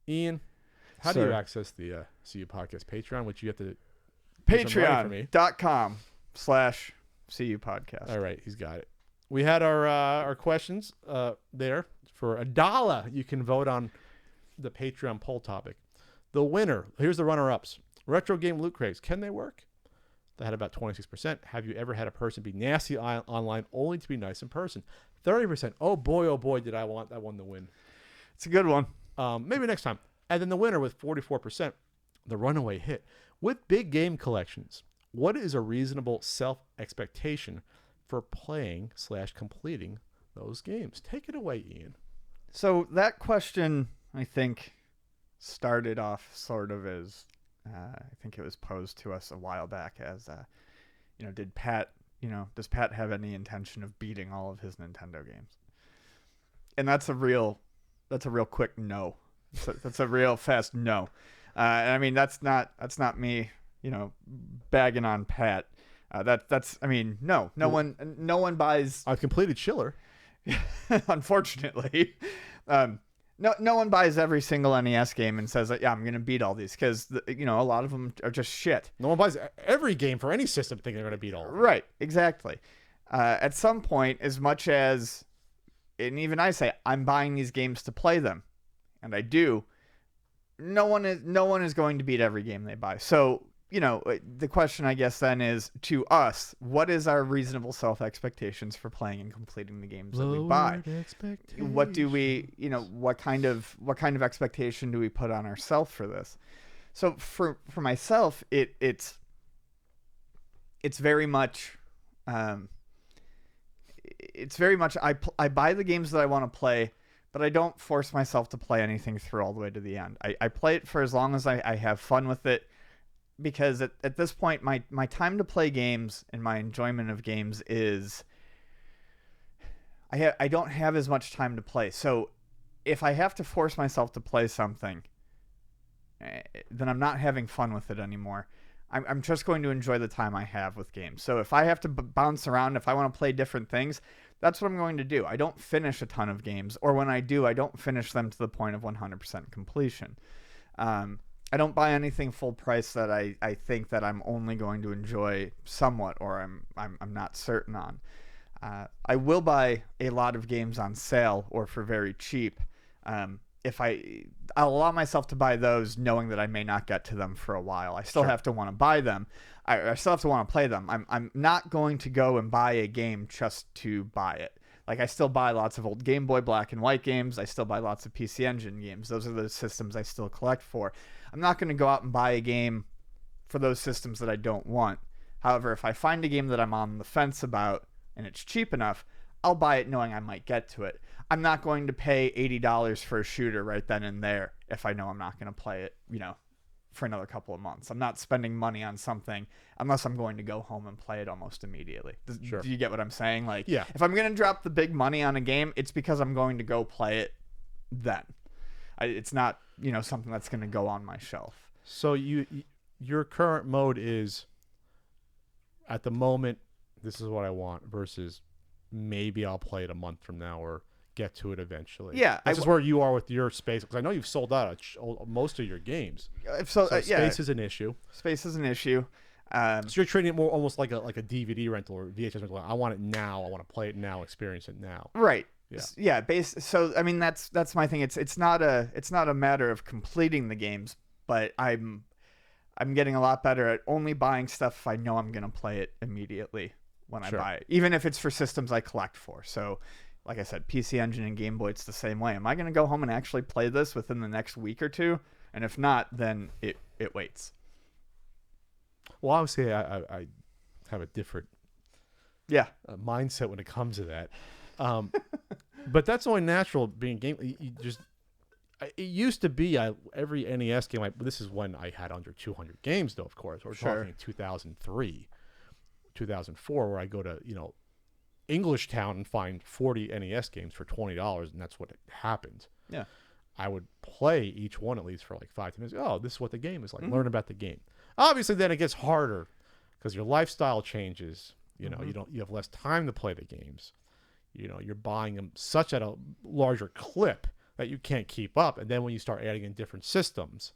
Ian, how do you Sir. access the CU Podcast Patreon, which you have to get some money for me? Patreon.com/CU Podcast. All right, he's got it. We had our questions there. For $1, you can vote on the Patreon poll topic. The winner, here's the runner-ups. Retro game loot crates, can they work? That had about 26%. Have you ever had a person be nasty online only to be nice in person? 30%. Oh boy, did I want that one to win. It's a good one. Maybe next time. And then the winner with 44%, the runaway hit. With big game collections, what is a reasonable self-expectation for playing/completing those games? Take it away, Ian. So that question, I think, started off sort of as, I think it was posed to us a while back as, does Pat have any intention of beating all of his Nintendo games? And that's a real quick no. That's a real fast no. And I mean, that's not me, bagging on Pat. No one buys. I've completed Schiller. Unfortunately, no one buys every single NES game and says that, yeah, I'm going to beat all these, because a lot of them are just shit. No one buys every game for any system thinking they're going to beat all of them. Right, exactly. At some point, as much as, and even I say, I'm buying these games to play them, and I do, no one is going to beat every game they buy. So, the question, I guess, then is, to us, what is our reasonable self-expectations for playing and completing the games that we buy? What do we, what kind of expectation do we put on ourselves for this? So for myself, it's very much, I buy the games that I want to play, but I don't force myself to play anything through all the way to the end. I play it for as long as I have fun with it. Because at this point, my time to play games and my enjoyment of games is, I don't have as much time to play. So if I have to force myself to play something, then I'm not having fun with it anymore. I'm just going to enjoy the time I have with games. So if I have to bounce around, if I want to play different things, that's what I'm going to do. I don't finish a ton of games, or when I do, I don't finish them to the point of 100% completion. I don't buy anything full price that I think that I'm only going to enjoy somewhat, or I'm not certain on. I will buy a lot of games on sale or for very cheap. If I'll allow myself to buy those knowing that I may not get to them for a while. I still have to want to buy them. I still have to want to play them. I'm not going to go and buy a game just to buy it. Like, I still buy lots of old Game Boy Black and White games. I still buy lots of PC Engine games. Those are the systems I still collect for. I'm not going to go out and buy a game for those systems that I don't want. However, if I find a game that I'm on the fence about and it's cheap enough, I'll buy it knowing I might get to it. I'm not going to pay $80 for a shooter right then and there if I know I'm not going to play it, for another couple of months. I'm not spending money on something unless I'm going to go home and play it almost immediately. Sure. Do you get what I'm saying? Like, yeah. If I'm going to drop the big money on a game, it's because I'm going to go play it then. It's not, something that's going to go on my shelf. So your current mode is, at the moment, this is what I want, versus maybe I'll play it a month from now or get to it eventually. Yeah. This is where you are with your space, because I know you've sold out most of your games. So space is an issue. Space is an issue. So you're treating it more almost like a DVD rental or VHS rental. I want it now. I want to play it now, experience it now. Right. Yeah. So I mean, that's my thing. It's not a matter of completing the games, but I'm getting a lot better at only buying stuff if I know I'm going to play it immediately when I buy it, even if it's for systems I collect for. So, like I said, PC Engine and Game Boy, it's the same way. Am I going to go home and actually play this within the next week or two? And if not, then it waits. Well, obviously, I have a different mindset when it comes to that. But that's only natural being game. It used to be every NES game. This is when I had under 200 games, though. Of course, we're talking 2003, 2004, where I go to Englishtown and find 40 NES games for $20, and that's what happened. Yeah, I would play each one at least for like 5 minutes. Oh, this is what the game is like. Learn about the game. Obviously, then it gets harder because your lifestyle changes. You have less time to play the games. You're buying them such at a larger clip that you can't keep up. And then when you start adding in different systems,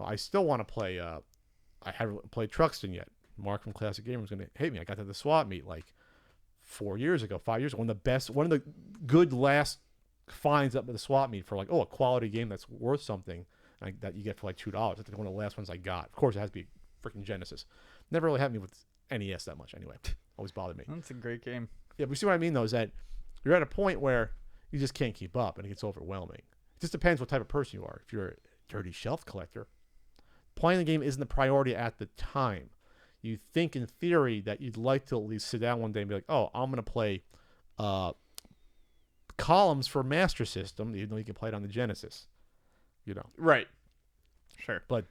I still want to play. I haven't played Truxton yet. Mark from Classic Gamer is going to hate me. I got to the swap meet like 5 years ago. One of the good last finds up at the swap meet for like, a quality game that's worth something that you get for like $2. That's one of the last ones I got. Of course, it has to be freaking Genesis. Never really had me with NES that much anyway. Always bothered me. That's a great game. Yeah, but you see what I mean though, is that you're at a point where you just can't keep up and it gets overwhelming. It just depends what type of person you are. If you're a dirty shelf collector, playing the game isn't the priority at the time. You think in theory that you'd like to at least sit down one day and be like, I'm going to play Columns for Master System, even though you can play it on the Genesis. Right. Sure. But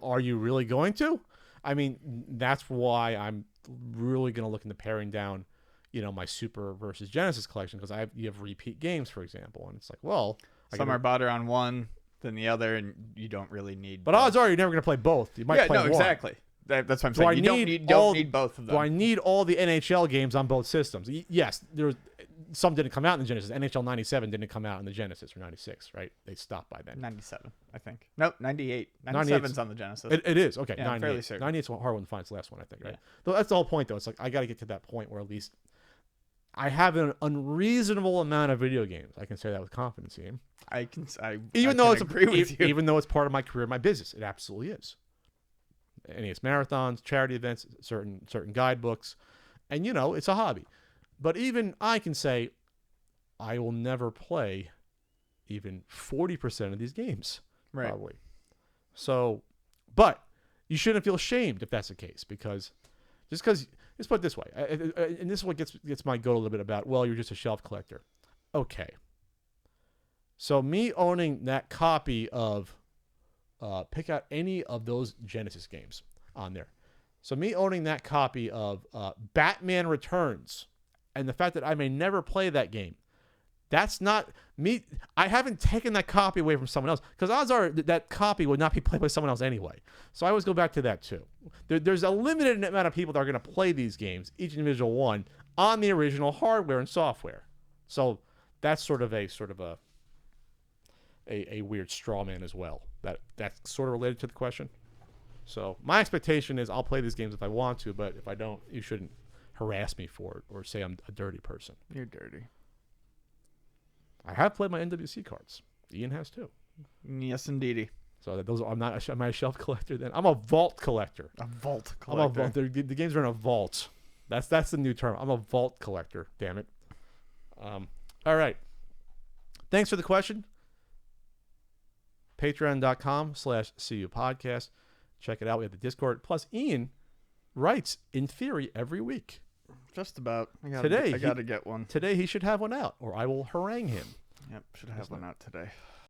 are you really going to? I mean, that's why I'm really going to look into paring down, my Super versus Genesis collection, because you have repeat games, for example. And it's like, some are better on one than the other, and you don't really need. But odds are you're never going to play both. You might play one. Exactly. That's what I'm saying. You don't need both of them. Do I need all the NHL games on both systems? Yes. Some didn't come out in the Genesis. NHL 97 didn't come out in the Genesis, or 96, right? They stopped by then. 97, I think. Nope, 98. 97's on the Genesis. It is. Okay, yeah, 98. I'm fairly certain. 98's a hard one to find. It's the last one, I think, right? Yeah. So that's the whole point, though. It's like I got to get to that point where at least I have an unreasonable amount of video games. I can say that with confidence, Ian. Even though it's part of my career, my business, it absolutely is. NES marathons, charity events, certain guidebooks, and it's a hobby. But even I can say I will never play even 40% of these games, right? Probably. So, but you shouldn't feel ashamed if that's the case, because let's put it this way, and this is what gets my goat a little bit about. Well, you're just a shelf collector. Okay. So me owning that copy of pick out any of those Genesis games on there. So me owning that copy of Batman Returns, and the fact that I may never play that game, that's not me. I haven't taken that copy away from someone else, because odds are that copy would not be played by someone else anyway. So I always go back to that too. There's a limited amount of people that are going to play these games, each individual one, on the original hardware and software. So that's sort of a weird straw man as well. That's sort of related to the question. So my expectation is I'll play these games if I want to, but if I don't, you shouldn't harass me for it or say I'm a dirty person. You're dirty. I have played my NWC cards. Ian has too. Yes, indeedy. So am I a shelf collector then? I'm a vault collector. A vault collector. I'm a vault. The games are in a vault. That's the new term. I'm a vault collector. Damn it. All right. Thanks for the question. Patreon.com/CU podcast. Check it out. We have the Discord. Plus, Ian writes in theory every week. Just about. I gotta get one. Today he should have one out, or I will harangue him. Yep, should have one out today.